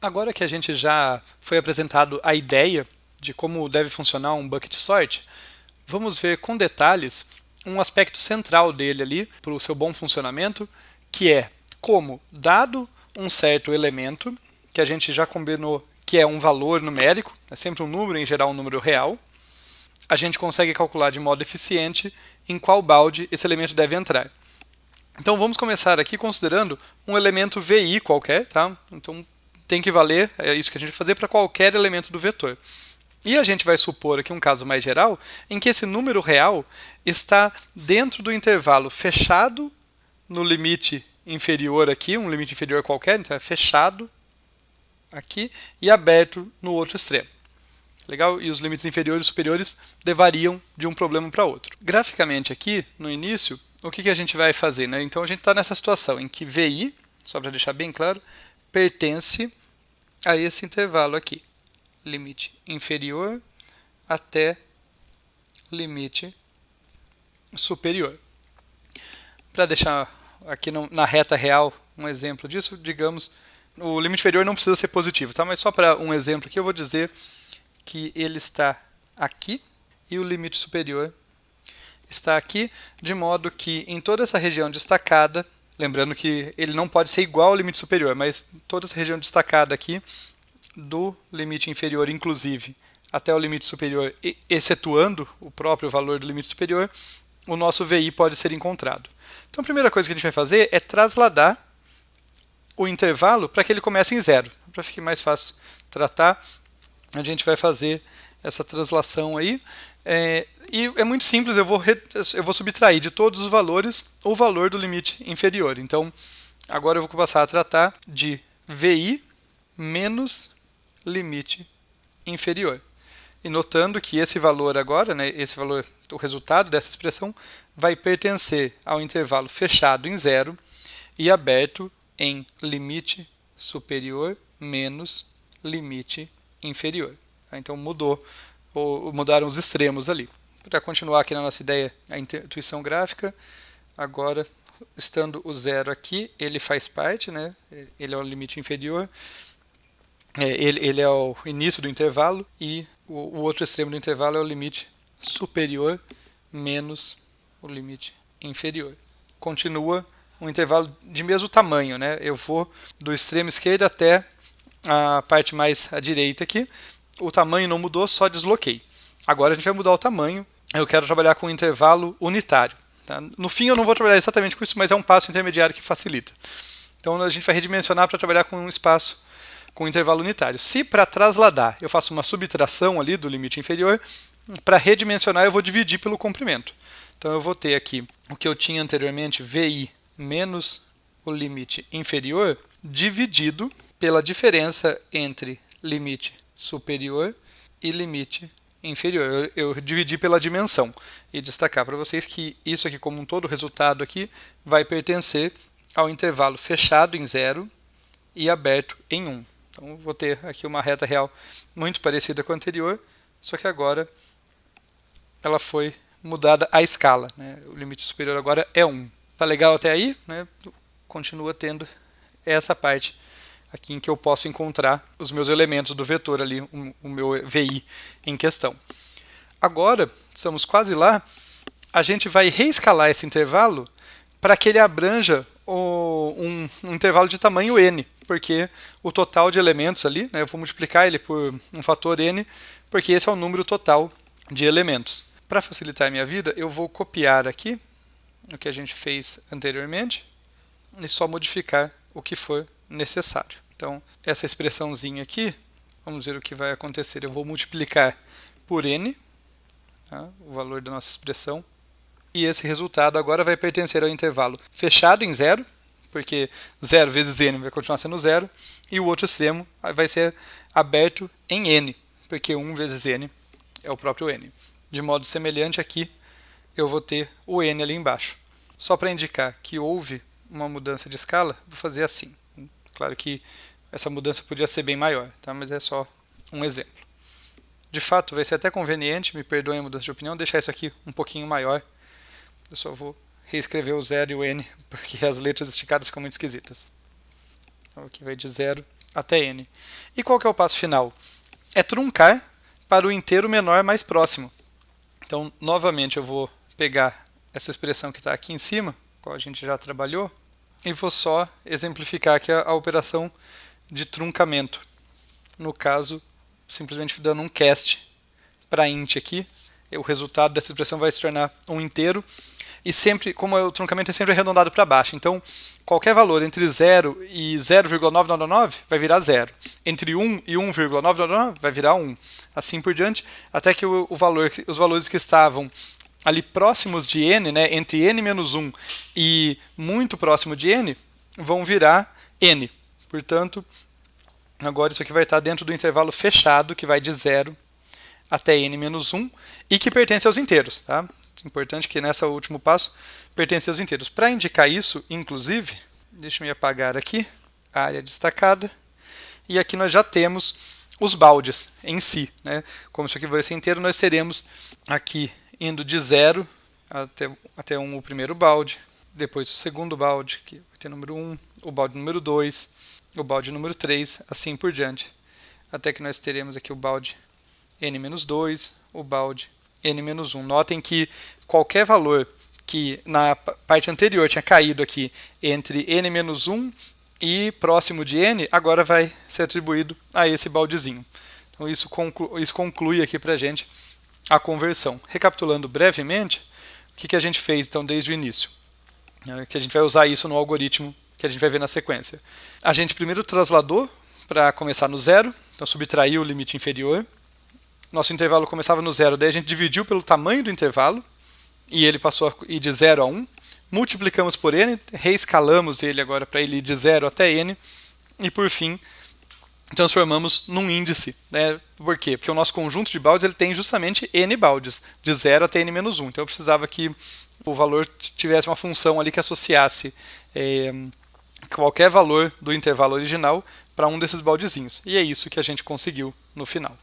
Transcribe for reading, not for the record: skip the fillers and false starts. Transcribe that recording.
Agora que a gente já foi apresentado a ideia de como deve funcionar um bucket sort, vamos ver com detalhes um aspecto central dele ali para o seu bom funcionamento, que é como, dado um certo elemento, que a gente já combinou que é um valor numérico, é sempre um número, em geral um número real, a gente consegue calcular de modo eficiente em qual balde esse elemento deve entrar. Então vamos começar aqui considerando um elemento VI qualquer, tá? Então tem que valer, é isso que a gente vai fazer para qualquer elemento do vetor. E a gente vai supor aqui um caso mais geral, em que esse número real está dentro do intervalo fechado no limite inferior aqui, um limite inferior qualquer, então é fechado aqui, e aberto no outro extremo. Legal? E os limites inferiores e superiores variam de um problema para outro. Graficamente aqui, no início, o que a gente vai fazer? Né? Então a gente está nessa situação em que VI, só para deixar bem claro, pertence a esse intervalo aqui. Limite inferior até limite superior. Para deixar aqui na reta real um exemplo disso, digamos, o limite inferior não precisa ser positivo, tá? Mas só para um exemplo aqui eu vou dizer que ele está aqui e o limite superior está aqui, de modo que em toda essa região destacada, lembrando que ele não pode ser igual ao limite superior, mas toda essa região destacada aqui, do limite inferior, inclusive, até o limite superior, excetuando o próprio valor do limite superior, o nosso VI pode ser encontrado. Então a primeira coisa que a gente vai fazer é trasladar o intervalo para que ele comece em zero. Para ficar mais fácil tratar, a gente vai fazer essa translação aí. E é muito simples, eu vou subtrair de todos os valores o valor do limite inferior. Então, agora eu vou passar a tratar de VI menos limite inferior. E notando que esse valor agora, né, esse valor, o resultado dessa expressão, vai pertencer ao intervalo fechado em zero e aberto em limite superior menos limite inferior. Então mudaram os extremos ali. Para continuar aqui na nossa ideia, a intuição gráfica, agora, estando o zero aqui, ele faz parte, né? Ele é o limite inferior, ele é o início do intervalo, e o outro extremo do intervalo é o limite superior menos o limite inferior. Continua um intervalo de mesmo tamanho, né? Eu vou do extremo esquerdo até a parte mais à direita aqui. O tamanho não mudou, só desloquei. Agora a gente vai mudar o tamanho. Eu quero trabalhar com um intervalo unitário. Tá? No fim eu não vou trabalhar exatamente com isso, mas é um passo intermediário que facilita. Então a gente vai redimensionar para trabalhar com um espaço com um intervalo unitário. Se para trasladar eu faço uma subtração ali do limite inferior, para redimensionar eu vou dividir pelo comprimento. Então eu vou ter aqui o que eu tinha anteriormente, VI menos o limite inferior, dividido pela diferença entre limite superior e limite inferior. Eu dividi pela dimensão e destacar para vocês que isso aqui como um todo, o resultado aqui, vai pertencer ao intervalo fechado em zero e aberto em 1. Então vou ter aqui uma reta real muito parecida com a anterior, só que agora ela foi mudada a escala. Né? O limite superior agora é 1. Tá legal até aí? Né? Continua tendo essa parte aqui em que eu posso encontrar os meus elementos do vetor ali, o meu VI em questão. Agora, estamos quase lá, a gente vai reescalar esse intervalo para que ele abranja um intervalo de tamanho n, porque o total de elementos ali, né, eu vou multiplicar ele por um fator n, porque esse é o número total de elementos. Para facilitar a minha vida, eu vou copiar aqui o que a gente fez anteriormente e só modificar o que for necessário. Então, essa expressãozinha aqui, vamos ver o que vai acontecer. Eu vou multiplicar por n, tá, o valor da nossa expressão, e esse resultado agora vai pertencer ao intervalo fechado em zero, porque 0 vezes n vai continuar sendo zero, e o outro extremo vai ser aberto em n, porque 1 vezes n é o próprio n. De modo semelhante aqui, eu vou ter o n ali embaixo. Só para indicar que houve uma mudança de escala, vou fazer assim. Claro que essa mudança podia ser bem maior, tá? Mas é só um exemplo. De fato, vai ser até conveniente, me perdoem a mudança de opinião, deixar isso aqui um pouquinho maior. Eu só vou reescrever o 0 e o n, porque as letras esticadas ficam muito esquisitas. Então aqui vai de 0 até n. E qual que é o passo final? É truncar para o inteiro menor mais próximo. Então, novamente, eu vou pegar essa expressão que está aqui em cima, qual a gente já trabalhou, e vou só exemplificar aqui a operação de truncamento. No caso, simplesmente dando um cast para int aqui, o resultado dessa expressão vai se tornar um inteiro, e sempre, como o truncamento é sempre arredondado para baixo, então qualquer valor entre 0 e 0,999 vai virar 0. Entre 1 e 1,999 vai virar 1. Assim por diante, até que os valores que estavam ali próximos de n, né, entre n menos 1 e muito próximo de n, vão virar n. Portanto, agora isso aqui vai estar dentro do intervalo fechado, que vai de 0 até n menos 1, e que pertence aos inteiros. Tá? Importante que nesse último passo pertence aos inteiros. Para indicar isso, inclusive, deixa eu me apagar aqui, a área destacada, e aqui nós já temos os baldes em si. Né? Como isso aqui vai ser inteiro, nós teremos aqui indo de 0 até 1 o primeiro balde, depois o segundo balde, que vai ter número 1, o balde número 2, o balde número 3, assim por diante, até que nós teremos aqui o balde n-2, o balde n-1. Notem que qualquer valor que na parte anterior tinha caído aqui entre n-1 e próximo de n, agora vai ser atribuído a esse baldezinho. Então isso conclui aqui para a gente a conversão. Recapitulando brevemente, o que a gente fez então desde o início? Que a gente vai usar isso no algoritmo que a gente vai ver na sequência. A gente primeiro trasladou para começar no zero, então subtraiu o limite inferior. Nosso intervalo começava no zero, daí a gente dividiu pelo tamanho do intervalo, e ele passou a ir de 0 a 1. Multiplicamos por n, reescalamos ele agora para ele ir de 0 até n, e por fim transformamos num índice. Né? Por quê? Porque o nosso conjunto de baldes ele tem justamente n baldes, de 0 até n-1. Então eu precisava que o valor tivesse uma função ali que associasse qualquer valor do intervalo original para um desses baldezinhos. E é isso que a gente conseguiu no final.